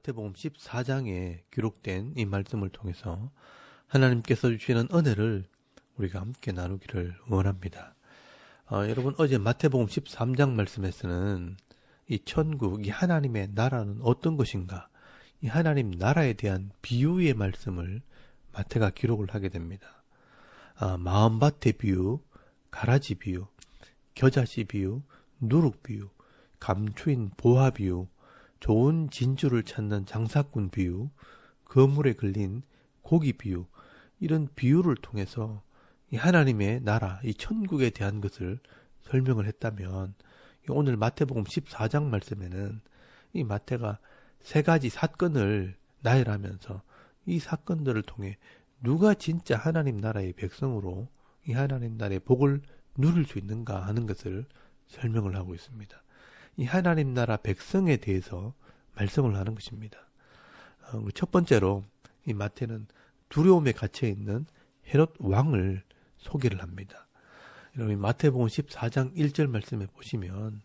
마태복음 14장에 기록된 이 말씀을 통해서 하나님께서 주시는 은혜를 우리가 함께 나누기를 원합니다. 여러분, 어제 마태복음 13장 말씀에서는 이 천국, 이 하나님의 나라는 어떤 것인가, 이 하나님 나라에 대한 비유의 말씀을 마태가 기록을 하게 됩니다. 마음밭의 비유, 가라지 비유, 겨자씨 비유, 누룩 비유, 감추인 보화 비유, 좋은 진주를 찾는 장사꾼 비유, 거물에 걸린 고기 비유, 이런 비유를 통해서 이 하나님의 나라, 이 천국에 대한 것을 설명을 했다면, 오늘 마태복음 14장 말씀에는 이 마태가 세 가지 사건을 나열하면서 이 사건들을 통해 누가 진짜 하나님 나라의 백성으로 이 하나님 나라의 복을 누릴 수 있는가 하는 것을 설명을 하고 있습니다. 이 하나님 나라 백성에 대해서 말씀을 하는 것입니다. 첫 번째로 이 마태는 두려움에 갇혀 있는 헤롯 왕을 소개를 합니다. 여러분, 마태복음 14장 1절 말씀에 보시면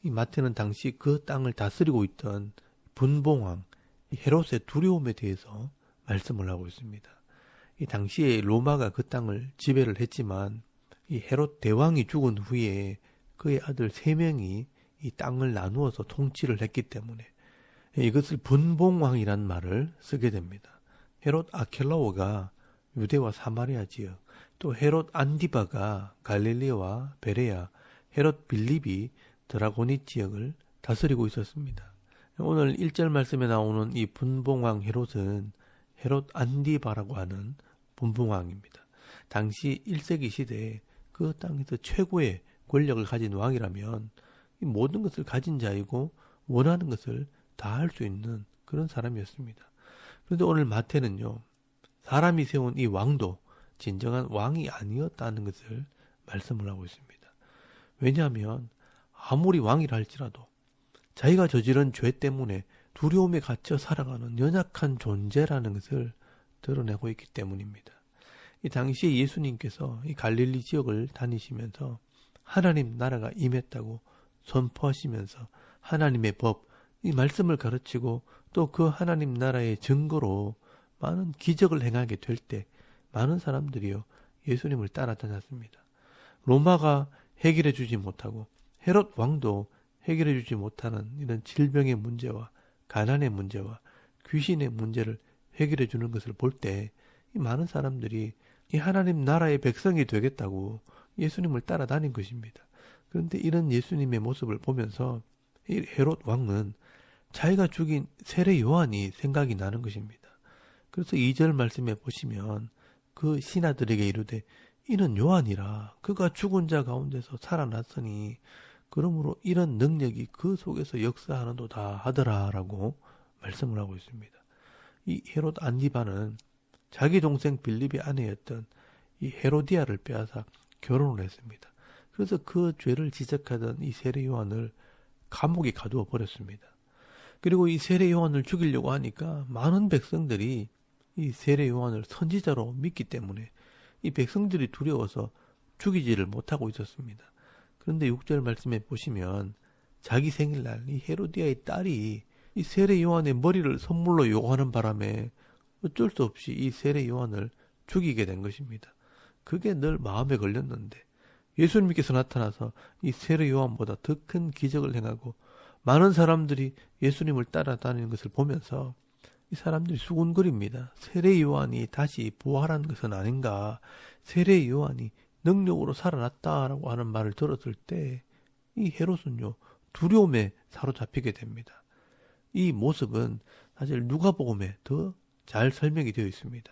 이 마태는 당시 그 땅을 다스리고 있던 분봉왕 헤롯의 두려움에 대해서 말씀을 하고 있습니다. 이 당시에 로마가 그 땅을 지배를 했지만 이 헤롯 대왕이 죽은 후에 그의 아들 3명이 이 땅을 나누어서 통치를 했기 때문에 이것을 분봉왕이란 말을 쓰게 됩니다. 헤롯 아켈라오가 유대와 사마리아 지역, 또 헤롯 안디바가 갈릴리와 베레아, 헤롯 빌립이 드라고니 지역을 다스리고 있었습니다. 오늘 1절 말씀에 나오는 이 분봉왕 헤롯은 헤롯 안디바라고 하는 분봉왕입니다. 당시 1세기 시대에 그 땅에서 최고의 권력을 가진 왕이라면 이 모든 것을 가진 자이고 원하는 것을 다 할 수 있는 그런 사람이었습니다. 그런데 오늘 마태는요, 사람이 세운 이 왕도 진정한 왕이 아니었다는 것을 말씀을 하고 있습니다. 왜냐하면 아무리 왕이라 할지라도 자기가 저지른 죄 때문에 두려움에 갇혀 살아가는 연약한 존재라는 것을 드러내고 있기 때문입니다. 이 당시에 예수님께서 이 갈릴리 지역을 다니시면서 하나님 나라가 임했다고 선포하시면서 하나님의 법, 이 말씀을 가르치고 또 그 하나님 나라의 증거로 많은 기적을 행하게 될 때 많은 사람들이요 예수님을 따라다녔습니다. 로마가 해결해 주지 못하고 헤롯 왕도 해결해 주지 못하는 이런 질병의 문제와 가난의 문제와 귀신의 문제를 해결해 주는 것을 볼 때 이 많은 사람들이 이 하나님 나라의 백성이 되겠다고 예수님을 따라다닌 것입니다. 그런데 이런 예수님의 모습을 보면서 이 헤롯 왕은 자기가 죽인 세례 요한이 생각이 나는 것입니다. 그래서 2절 말씀에 보시면 그 신하들에게 이르되 이는 요한이라 그가 죽은 자 가운데서 살아났으니 그러므로 이런 능력이 그 속에서 역사하는도다 하더라라고 말씀을 하고 있습니다. 이 헤롯 안디바는 자기 동생 빌립의 아내였던 이 헤로디아를 빼앗아 결혼을 했습니다. 그래서 그 죄를 지적하던 이 세례 요한을 감옥에 가두어 버렸습니다. 그리고 이 세례 요한을 죽이려고 하니까 많은 백성들이 이 세례 요한을 선지자로 믿기 때문에 이 백성들이 두려워서 죽이지를 못하고 있었습니다. 그런데 6절 말씀에 보시면 자기 생일날 이 헤로디아의 딸이 이 세례 요한의 머리를 선물로 요구하는 바람에 어쩔 수 없이 이 세례 요한을 죽이게 된 것입니다. 그게 늘 마음에 걸렸는데 예수님께서 나타나서 이 세례 요한보다 더 큰 기적을 행하고 많은 사람들이 예수님을 따라다니는 것을 보면서 이 사람들이 수군거립니다. 세례 요한이 다시 부활한 것은 아닌가, 세례 요한이 능력으로 살아났다라고 하는 말을 들었을 때 이 헤롯은요 두려움에 사로잡히게 됩니다. 이 모습은 사실 누가복음에 더 잘 설명이 되어 있습니다.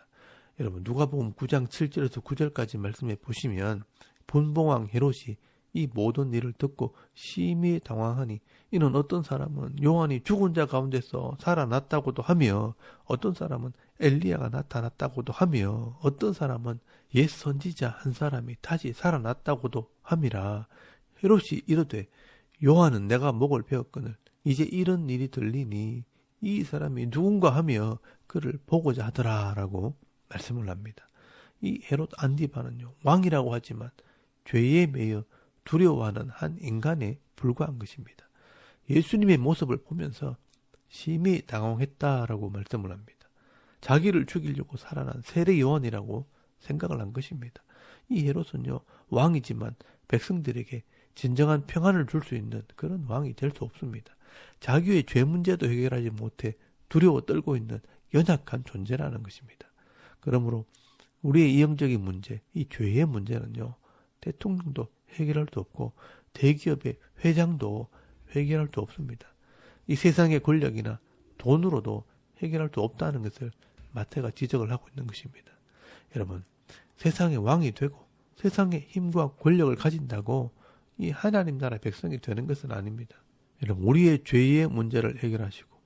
여러분, 누가복음 9장 7절에서 9절까지 말씀해 보시면 분봉왕 헤롯이 이 모든 일을 듣고 심히 당황하니 이는 어떤 사람은 요한이 죽은 자 가운데서 살아났다고도 하며 어떤 사람은 엘리야가 나타났다고도 하며 어떤 사람은 옛 선지자 한 사람이 다시 살아났다고도 함이라. 헤롯이 이르되 요한은 내가 목을 베었거늘 이제 이런 일이 들리니 이 사람이 누군가 하며 그를 보고자 하더라라고 말씀을 합니다. 이 헤롯 안디바는요 왕이라고 하지만 죄에 매여 두려워하는 한 인간에 불과한 것입니다. 예수님의 모습을 보면서 심히 당황했다라고 말씀을 합니다. 자기를 죽이려고 살아난 세례 요한이라고 생각을 한 것입니다. 이 헤롯은요, 왕이지만 백성들에게 진정한 평안을 줄 수 있는 그런 왕이 될 수 없습니다. 자기의 죄 문제도 해결하지 못해 두려워 떨고 있는 연약한 존재라는 것입니다. 그러므로 우리의 이형적인 문제, 이 죄의 문제는요, 대통령도 해결할 수 없고 대기업의 회장도 해결할 수 없습니다. 이 세상의 권력이나 돈으로도 해결할 수 없다는 것을 마태가 지적을 하고 있는 것입니다. 여러분, 세상의 왕이 되고 세상의 힘과 권력을 가진다고 이 하나님 나라 백성이 되는 것은 아닙니다. 여러분, 우리의 죄의 문제를 해결하시고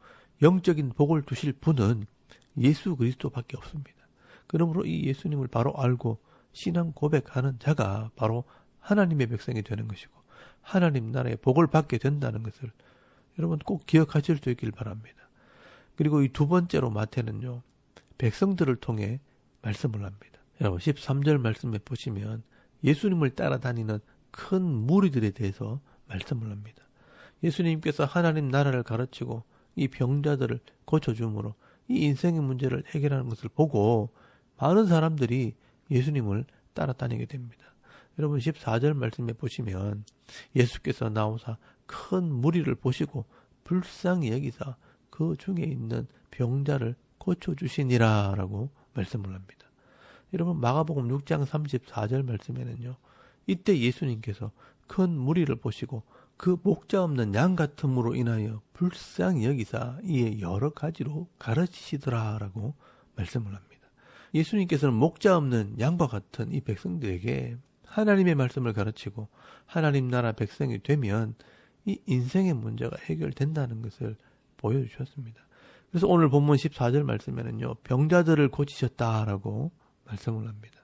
영적인 복을 주실 분은 예수 그리스도밖에 없습니다. 그러므로 이 예수님을 바로 알고 신앙 고백하는 자가 바로 하나님의 백성이 되는 것이고 하나님 나라의 복을 받게 된다는 것을 여러분 꼭 기억하실 수 있길 바랍니다. 그리고 이 두 번째로 마태는요, 백성들을 통해 말씀을 합니다. 여러분 13절 말씀에 보시면 예수님을 따라다니는 큰 무리들에 대해서 말씀을 합니다. 예수님께서 하나님 나라를 가르치고 이 병자들을 고쳐줌으로 이 인생의 문제를 해결하는 것을 보고 많은 사람들이 예수님을 따라다니게 됩니다. 여러분 14절 말씀에 보시면 예수께서 나오사 큰 무리를 보시고 불쌍히 여기사 그 중에 있는 병자를 고쳐주시니라 라고 말씀을 합니다. 여러분 마가복음 6장 34절 말씀에는요, 이때 예수님께서 큰 무리를 보시고 그 목자 없는 양 같음으로 인하여 불쌍히 여기사 이에 여러 가지로 가르치시더라 라고 말씀을 합니다. 예수님께서는 목자 없는 양과 같은 이 백성들에게 하나님의 말씀을 가르치고 하나님 나라 백성이 되면 이 인생의 문제가 해결된다는 것을 보여주셨습니다. 그래서 오늘 본문 14절 말씀에는요, 병자들을 고치셨다라고 말씀을 합니다.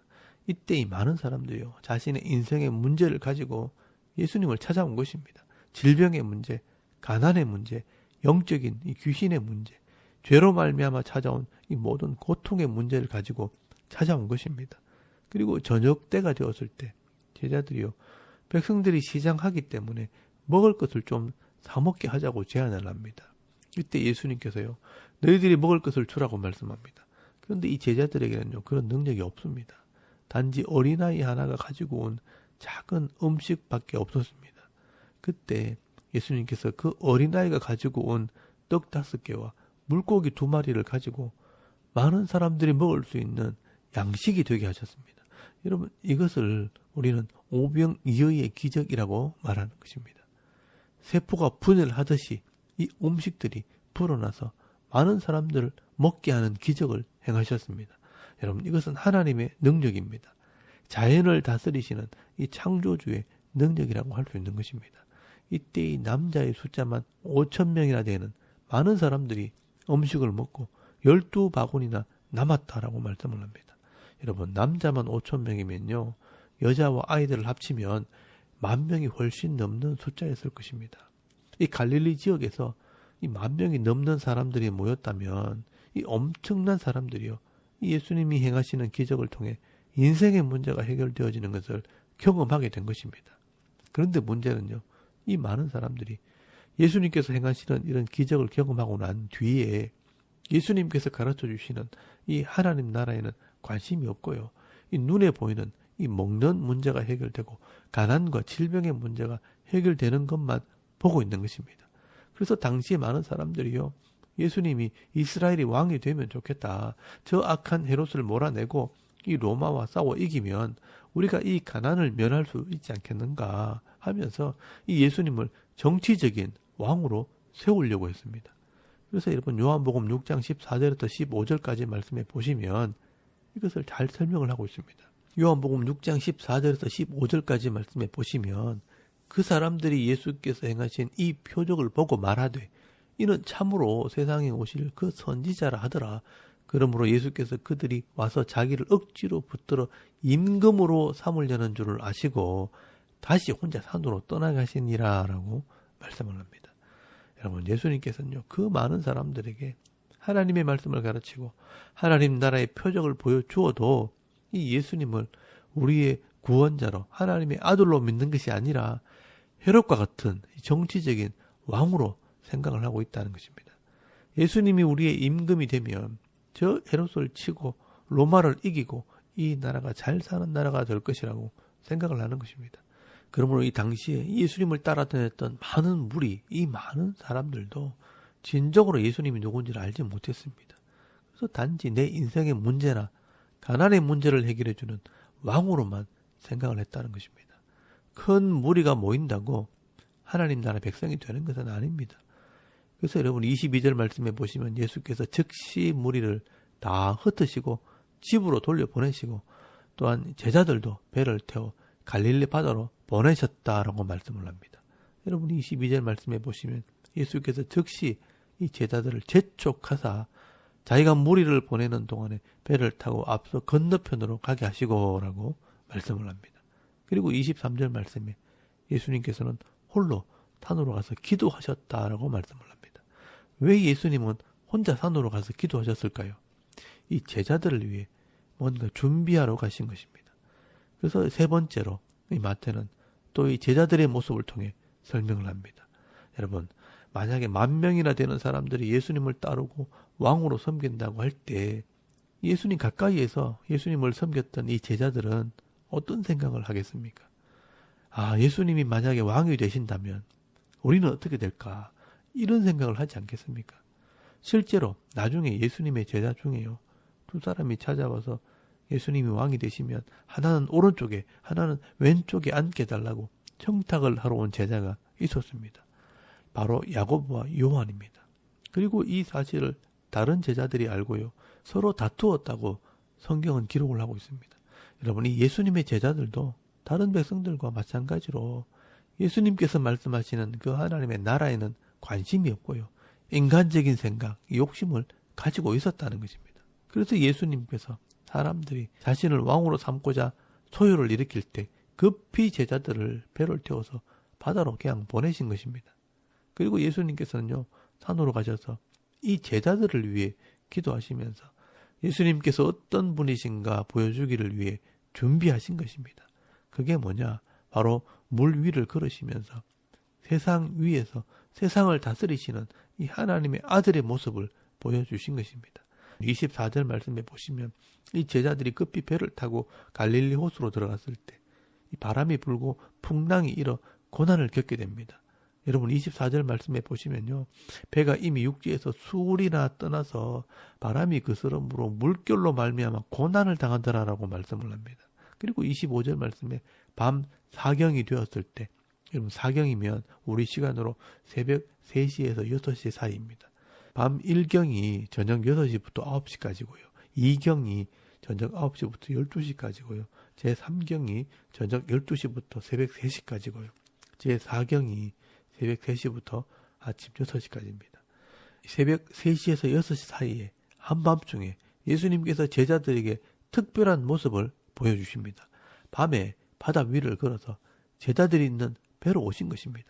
이때 이 많은 사람들이요, 자신의 인생의 문제를 가지고 예수님을 찾아온 것입니다. 질병의 문제, 가난의 문제, 영적인 이 귀신의 문제, 죄로 말미암아 찾아온 이 모든 고통의 문제를 가지고 찾아온 것입니다. 그리고 저녁 때가 되었을 때 제자들이요, 백성들이 시장하기 때문에 먹을 것을 좀 사먹게 하자고 제안을 합니다. 이때 예수님께서요, 너희들이 먹을 것을 주라고 말씀합니다. 그런데 이 제자들에게는요, 그런 능력이 없습니다. 단지 어린아이 하나가 가지고 온 작은 음식밖에 없었습니다. 그때 예수님께서 그 어린아이가 가지고 온 떡 5개와 물고기 2마리를 가지고 많은 사람들이 먹을 수 있는 양식이 되게 하셨습니다. 여러분, 이것을 우리는 오병이어의 기적이라고 말하는 것입니다. 세포가 분열하듯이 이 음식들이 불어나서 많은 사람들을 먹게 하는 기적을 행하셨습니다. 여러분, 이것은 하나님의 능력입니다. 자연을 다스리시는 이 창조주의 능력이라고 할 수 있는 것입니다. 이때 이 남자의 숫자만 5,000명이나 되는 많은 사람들이 음식을 먹고 12바구니나 남았다라고 말씀을 합니다. 여러분, 남자만 5,000명이면요, 여자와 아이들을 합치면 10,000명이 훨씬 넘는 숫자였을 것입니다. 이 갈릴리 지역에서 이 10,000명이 넘는 사람들이 모였다면 이 엄청난 사람들이요, 이 예수님이 행하시는 기적을 통해 인생의 문제가 해결되어지는 것을 경험하게 된 것입니다. 그런데 문제는요, 이 많은 사람들이 예수님께서 행하시는 이런 기적을 경험하고 난 뒤에 예수님께서 가르쳐 주시는 이 하나님 나라에는 관심이 없고요, 이 눈에 보이는 이 먹는 문제가 해결되고 가난과 질병의 문제가 해결되는 것만 보고 있는 것입니다. 그래서 당시에 많은 사람들이요, 예수님이 이스라엘이 왕이 되면 좋겠다, 저 악한 헤롯을 몰아내고 이 로마와 싸워 이기면 우리가 이 가난을 면할 수 있지 않겠는가 하면서 이 예수님을 정치적인 왕으로 세우려고 했습니다. 그래서 여러분 요한복음 6장 14절부터 15절까지 말씀해 보시면 이것을 잘 설명을 하고 있습니다. 요한복음 6장 14절에서 15절까지 말씀해 보시면 그 사람들이 예수께서 행하신 이 표적을 보고 말하되 이는 참으로 세상에 오실 그 선지자라 하더라. 그러므로 예수께서 그들이 와서 자기를 억지로 붙들어 임금으로 삼으려는 줄을 아시고 다시 혼자 산으로 떠나가시니라 라고 말씀을 합니다. 여러분, 예수님께서는요, 그 많은 사람들에게 하나님의 말씀을 가르치고 하나님 나라의 표적을 보여주어도 이 예수님을 우리의 구원자로 하나님의 아들로 믿는 것이 아니라 헤롯과 같은 정치적인 왕으로 생각을 하고 있다는 것입니다. 예수님이 우리의 임금이 되면 저 헤롯을 치고 로마를 이기고 이 나라가 잘 사는 나라가 될 것이라고 생각을 하는 것입니다. 그러므로 이 당시에 예수님을 따라다녔던 많은 무리, 이 많은 사람들도 진정으로 예수님이 누군지를 알지 못했습니다. 그래서 단지 내 인생의 문제나 가난의 문제를 해결해주는 왕으로만 생각을 했다는 것입니다. 큰 무리가 모인다고 하나님 나라 백성이 되는 것은 아닙니다. 그래서 여러분 22절 말씀에 보시면 예수께서 즉시 무리를 다 흩으시고 집으로 돌려보내시고 또한 제자들도 배를 태워 갈릴리 바다로 보내셨다라고 말씀을 합니다. 여러분 22절 말씀에 보시면 예수께서 즉시 이 제자들을 재촉하사 자기가 무리를 보내는 동안에 배를 타고 앞서 건너편으로 가게 하시고라고 말씀을 합니다. 그리고 23절 말씀에 예수님께서는 홀로 산으로 가서 기도하셨다라고 말씀을 합니다. 왜 예수님은 혼자 산으로 가서 기도하셨을까요? 이 제자들을 위해 뭔가 준비하러 가신 것입니다. 그래서 세 번째로 이 마태는 또 이 제자들의 모습을 통해 설명을 합니다. 여러분, 만약에 10,000명이나 되는 사람들이 예수님을 따르고 왕으로 섬긴다고 할 때 예수님 가까이에서 예수님을 섬겼던 이 제자들은 어떤 생각을 하겠습니까? 아, 예수님이 만약에 왕이 되신다면 우리는 어떻게 될까? 이런 생각을 하지 않겠습니까? 실제로 나중에 예수님의 제자 중에요. 2사람이 찾아와서 예수님이 왕이 되시면 하나는 오른쪽에 하나는 왼쪽에 앉게 해달라고 청탁을 하러 온 제자가 있었습니다. 바로 야고보와 요한입니다. 그리고 이 사실을 다른 제자들이 알고요. 서로 다투었다고 성경은 기록을 하고 있습니다. 여러분, 이 예수님의 제자들도 다른 백성들과 마찬가지로 예수님께서 말씀하시는 그 하나님의 나라에는 관심이 없고요. 인간적인 생각, 욕심을 가지고 있었다는 것입니다. 그래서 예수님께서 사람들이 자신을 왕으로 삼고자 소요를 일으킬 때 급히 제자들을 배를 태워서 바다로 그냥 보내신 것입니다. 그리고 예수님께서는요, 산으로 가셔서 이 제자들을 위해 기도하시면서 예수님께서 어떤 분이신가 보여주기를 위해 준비하신 것입니다. 그게 뭐냐? 바로 물 위를 걸으시면서 세상 위에서 세상을 다스리시는 이 하나님의 아들의 모습을 보여주신 것입니다. 24절 말씀에 보시면 이 제자들이 급히 배를 타고 갈릴리 호수로 들어갔을 때 이 바람이 불고 풍랑이 일어 고난을 겪게 됩니다. 여러분 24절 말씀에 보시면요. 배가 이미 육지에서 수울이나 떠나서 바람이 그스름으로 물결로 말미암아 고난을 당하더라라고 말씀을 합니다. 그리고 25절 말씀에 밤 사경이 되었을 때, 여러분 사경이면 우리 시간으로 새벽 3시에서 6시 사이입니다. 밤 1경이 저녁 6시부터 9시까지고요. 2경이 저녁 9시부터 12시까지고요. 제3경이 저녁 12시부터 새벽 3시까지고요. 제4경이 새벽 3시부터 아침 6시까지입니다. 새벽 3시에서 6시 사이에 한밤중에 예수님께서 제자들에게 특별한 모습을 보여주십니다. 밤에 바다 위를 걸어서 제자들이 있는 배로 오신 것입니다.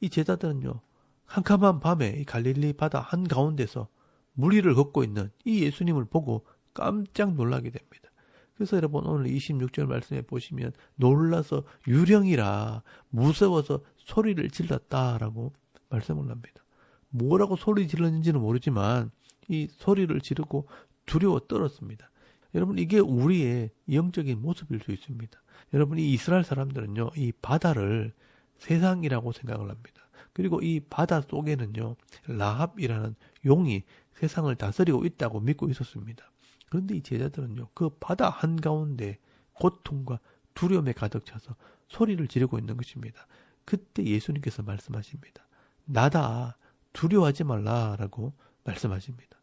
이 제자들은요, 캄캄한 밤에 이 갈릴리 바다 한가운데서 물 위를 걷고 있는 이 예수님을 보고 깜짝 놀라게 됩니다. 그래서 여러분 오늘 26절 말씀에 보시면 놀라서 유령이라 무서워서 소리를 질렀다라고 말씀을 합니다. 뭐라고 소리 질렀는지는 모르지만 이 소리를 지르고 두려워 떨었습니다. 여러분 이게 우리의 영적인 모습일 수 있습니다. 여러분 이 이스라엘 사람들은요, 이 바다를 세상이라고 생각을 합니다. 그리고 이 바다 속에는요, 라합이라는 용이 세상을 다스리고 있다고 믿고 있었습니다. 그런데 이 제자들은요, 그 바다 한가운데 고통과 두려움에 가득 차서 소리를 지르고 있는 것입니다. 그때 예수님께서 말씀하십니다. 나다, 두려워하지 말라라고 말씀하십니다.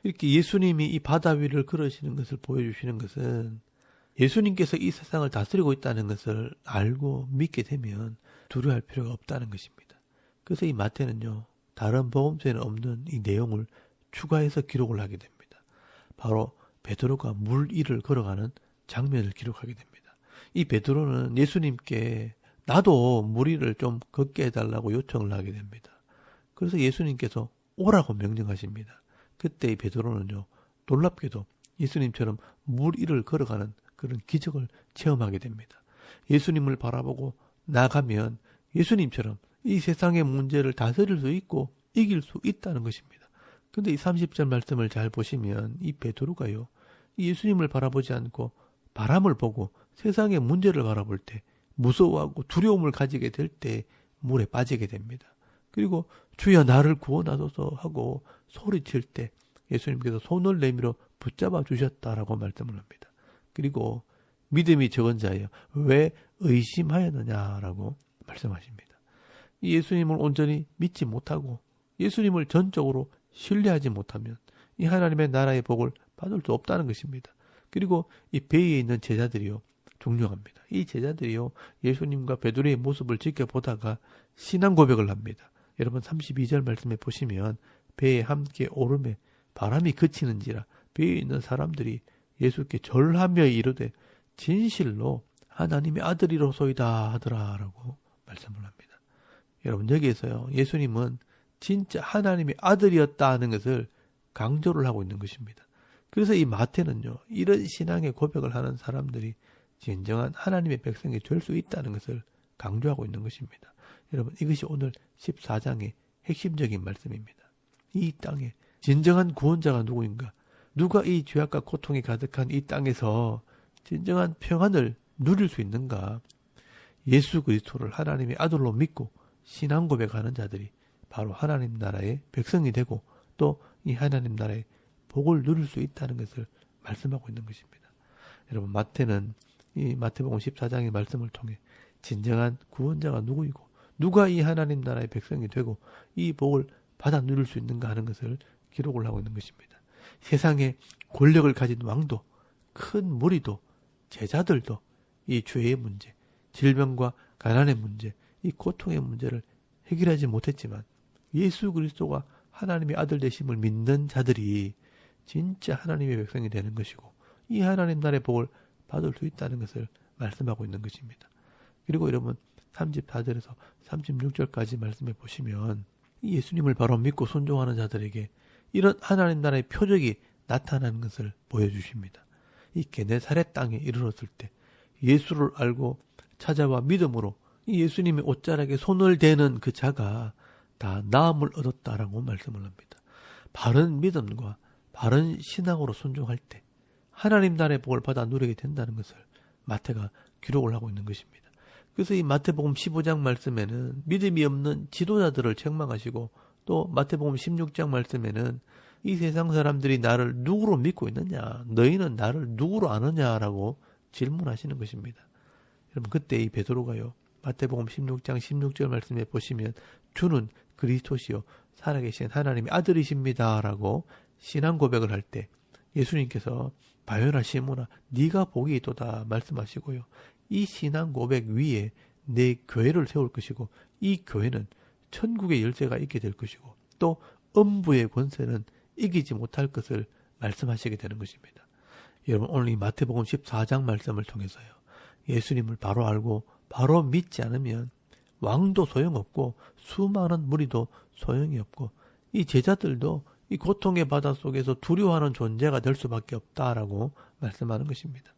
이렇게 예수님이 이 바다 위를 걸으시는 것을 보여주시는 것은 예수님께서 이 세상을 다스리고 있다는 것을 알고 믿게 되면 두려워할 필요가 없다는 것입니다. 그래서 이 마태는요, 다른 복음서에는 없는 이 내용을 추가해서 기록을 하게 됩니다. 바로 베드로가 물 위를 걸어가는 장면을 기록하게 됩니다. 이 베드로는 예수님께 나도 물 위를 좀 걷게 해달라고 요청을 하게 됩니다. 그래서 예수님께서 오라고 명령하십니다. 그때 이 베드로는요, 놀랍게도 예수님처럼 물 위를 걸어가는 그런 기적을 체험하게 됩니다. 예수님을 바라보고 나가면 예수님처럼 이 세상의 문제를 다스릴 수 있고 이길 수 있다는 것입니다. 근데 이 30절 말씀을 잘 보시면 이 베드로가요, 이 예수님을 바라보지 않고 바람을 보고 세상의 문제를 바라볼 때 무서워하고 두려움을 가지게 될 때 물에 빠지게 됩니다. 그리고 주여 나를 구원하소서 하고 소리칠 때 예수님께서 손을 내밀어 붙잡아 주셨다라고 말씀을 합니다. 그리고 믿음이 적은 자여 왜 의심하였느냐라고 말씀하십니다. 이 예수님을 온전히 믿지 못하고 예수님을 전적으로 신뢰하지 못하면 이 하나님의 나라의 복을 받을 수 없다는 것입니다. 그리고 이 배에 있는 제자들이요, 존경합니다. 이 제자들이요, 예수님과 베드로의 모습을 지켜보다가 신앙 고백을 합니다. 여러분 32절 말씀에 보시면 배에 함께 오름에 바람이 그치는지라 배에 있는 사람들이 예수께 절하며 이르되 진실로 하나님의 아들이로소이다 하더라라고 말씀을 합니다. 여러분 여기에서요, 예수님은 진짜 하나님의 아들이었다 하는 것을 강조를 하고 있는 것입니다. 그래서 이 마태는요, 이런 신앙의 고백을 하는 사람들이 진정한 하나님의 백성이 될 수 있다는 것을 강조하고 있는 것입니다. 여러분 이것이 오늘 14장의 핵심적인 말씀입니다. 이 땅에 진정한 구원자가 누구인가? 누가 이 죄악과 고통이 가득한 이 땅에서 진정한 평안을 누릴 수 있는가? 예수 그리스도를 하나님의 아들로 믿고 신앙 고백하는 자들이 바로 하나님 나라의 백성이 되고 또 이 하나님 나라의 복을 누릴 수 있다는 것을 말씀하고 있는 것입니다. 여러분 마태는 이 마태복음 14장의 말씀을 통해 진정한 구원자가 누구이고 누가 이 하나님 나라의 백성이 되고 이 복을 받아 누릴 수 있는가 하는 것을 기록을 하고 있는 것입니다. 세상에 권력을 가진 왕도 큰 무리도 제자들도 이 죄의 문제, 질병과 가난의 문제, 이 고통의 문제를 해결하지 못했지만 예수 그리스도가 하나님의 아들 되심을 믿는 자들이 진짜 하나님의 백성이 되는 것이고 이 하나님 나라의 복을 받을 수 있다는 것을 말씀하고 있는 것입니다. 그리고 여러분 34절에서 36절까지 말씀해 보시면 예수님을 바로 믿고 순종하는 자들에게 이런 하나님 나라의 표적이 나타나는 것을 보여주십니다. 이 게네사렛 땅에 이르렀을 때 예수를 알고 찾아와 믿음으로 이 예수님의 옷자락에 손을 대는 그 자가 다 나음을 얻었다라고 말씀을 합니다. 바른 믿음과 바른 신앙으로 순종할 때 하나님 나라의 복을 받아 누리게 된다는 것을 마태가 기록을 하고 있는 것입니다. 그래서 이 마태복음 15장 말씀에는 믿음이 없는 지도자들을 책망하시고 또 마태복음 16장 말씀에는 이 세상 사람들이 나를 누구로 믿고 있느냐, 너희는 나를 누구로 아느냐라고 질문하시는 것입니다. 여러분 그때 이 베드로가요, 마태복음 16장 16절 말씀에 보시면 주는 그리스도시요 살아계신 하나님의 아들이십니다라고 신앙 고백을 할 때 예수님께서 바요나 시몬아 네가 복이 있도다 말씀하시고요. 이 신앙 고백 위에 내 교회를 세울 것이고 이 교회는 천국의 열쇠가 있게 될 것이고 또 음부의 권세는 이기지 못할 것을 말씀하시게 되는 것입니다. 여러분 오늘 이 마태복음 14장 말씀을 통해서요. 예수님을 바로 알고 바로 믿지 않으면 왕도 소용없고 수많은 무리도 소용이 없고 이 제자들도 이 고통의 바다 속에서 두려워하는 존재가 될 수밖에 없다라고 말씀하는 것입니다.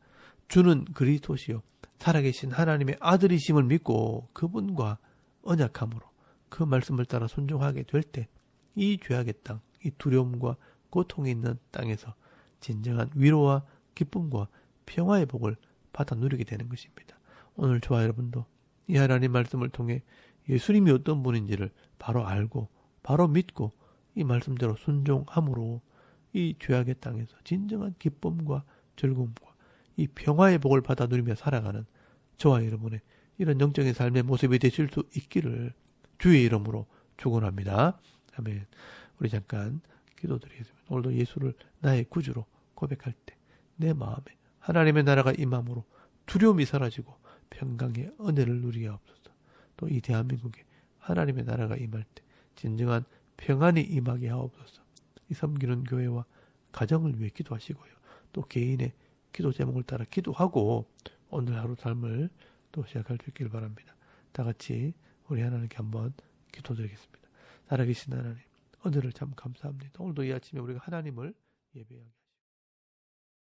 주는 그리스도시요 살아계신 하나님의 아들이심을 믿고 그분과 언약함으로 그 말씀을 따라 순종하게 될 때 이 죄악의 땅, 이 두려움과 고통이 있는 땅에서 진정한 위로와 기쁨과 평화의 복을 받아 누리게 되는 것입니다. 오늘 저와 여러분도 이 하나님 말씀을 통해 예수님이 어떤 분인지를 바로 알고 바로 믿고 이 말씀대로 순종함으로 이 죄악의 땅에서 진정한 기쁨과 즐거움과 이 평화의 복을 받아 누리며 살아가는 저와 여러분의 이런 영적인 삶의 모습이 되실 수 있기를 주의 이름으로 축원합니다. 아멘. 우리 잠깐 기도드리겠습니다. 오늘도 예수를 나의 구주로 고백할 때 내 마음에 하나님의 나라가 임함으로 두려움이 사라지고 평강의 은혜를 누리게 하옵소서. 또 이 대한민국에 하나님의 나라가 임할 때 진정한 평안이 임하게 하옵소서. 이 섬기는 교회와 가정을 위해 기도하시고요. 또 개인의 기도 제목을 따라 기도하고 오늘 하루 삶을 또 시작할 수 있기를 바랍니다. 다 같이 우리 하나님께 한번 기도드리겠습니다. 살아계신 하나님, 은혜를 참 감사합니다. 오늘도 이 아침에 우리가 하나님을 예배하게